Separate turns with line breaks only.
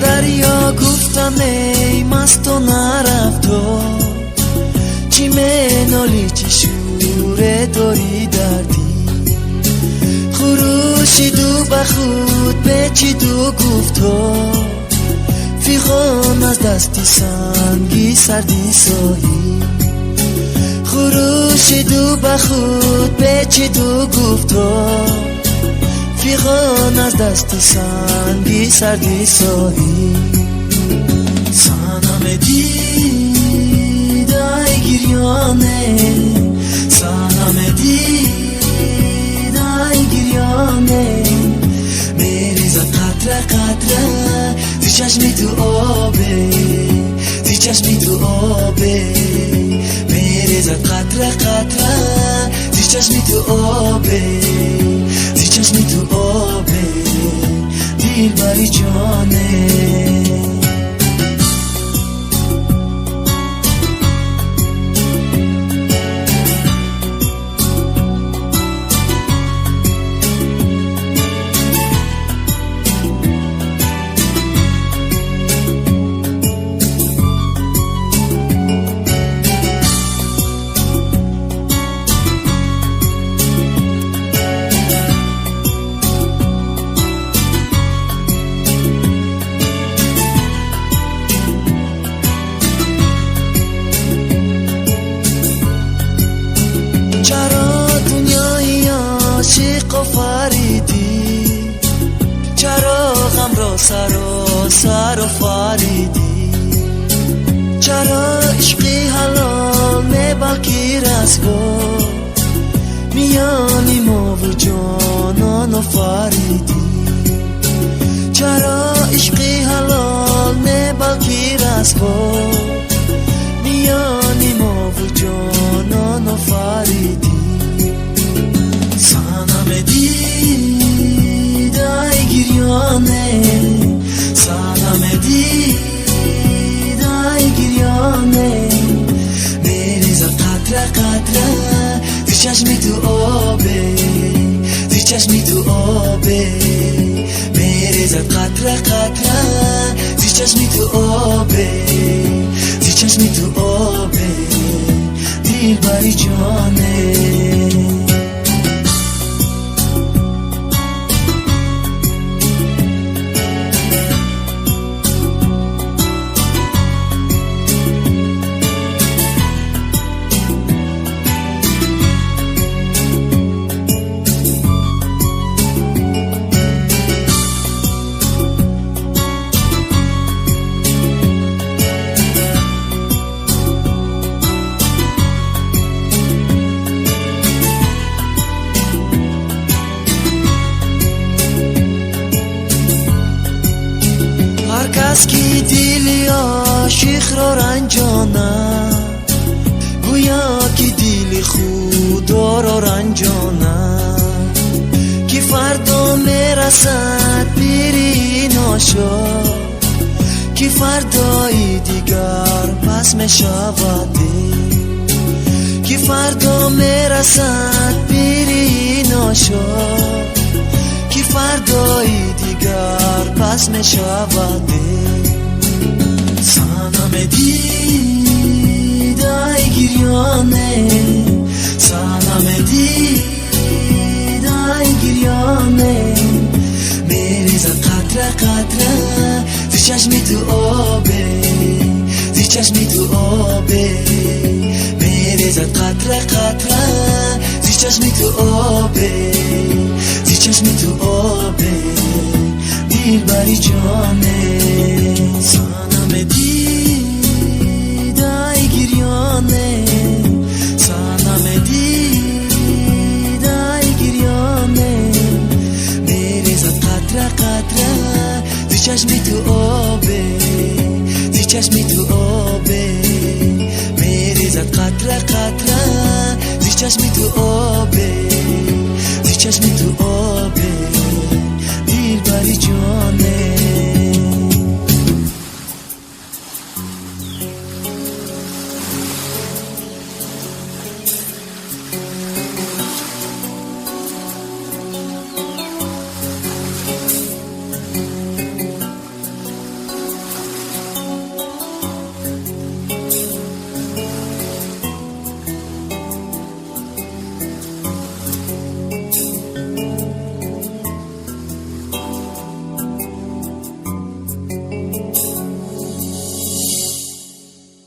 دریا گفتم ای مست و نرفتا، چی منالی چی شوره داری دردی، خروشی دو بخود به چی دو گفتا، فیخان از دستی سنگی سردی سایی، خروشی دو بخود به چی دو گفتا، فیخان از دستی سنگی سردی سایی. سنم دیدای گریانه، سنم دیدای گریانه، میریزد قطره قطره زی چشمی تو آبه، زی چشمی تو آبه، میریزد قطره قطره زی چشمی تو آبه، زی چشمی تو آبه، دلبری جانه. چرا غم را سر و فریدی، چرا عشقی حلال باقی رسوا، میانی ما و جانان و فریدی، چرا عشقی حلال باقی رسوا، میانی ما و جانان و فریدی. سنم دیدای گریانه، سنم دیدای گریانه، میریزد قطره قطره زی چشمی تو آبه، زی چشمی تو آبه، میریزد قطره قطره زی چشمی تو آبه، زی چشمی تو آبه، دلبری جانه. کس کی دلی عاشق را رنجانه، گویا کی دل خدا را رنجانه، کی فردا میرسد پیری ناشاد، کی فردای دیگر پس میشود، کی فردا میرسد پیری ناشاد، کی فردای دیگر پس میشود. سنم دیدای گریانه، سنم دیدای گریانه، میریزد قطره قطره زی چشمی تو آبه، زی چشمی تو آبه، میریزد قطره قطره زی چشمی تو آبه، زی چشمی تو آبه، دلبری جانه. سنم دیدای گریانه، سنم دیدای گریانه، میریزد قطره قطره زی چشمی تو آبه، زی چشمی تو آبه، میریزد قطره قطره زی چشمی تو آبه، زی چشمی تو آبه.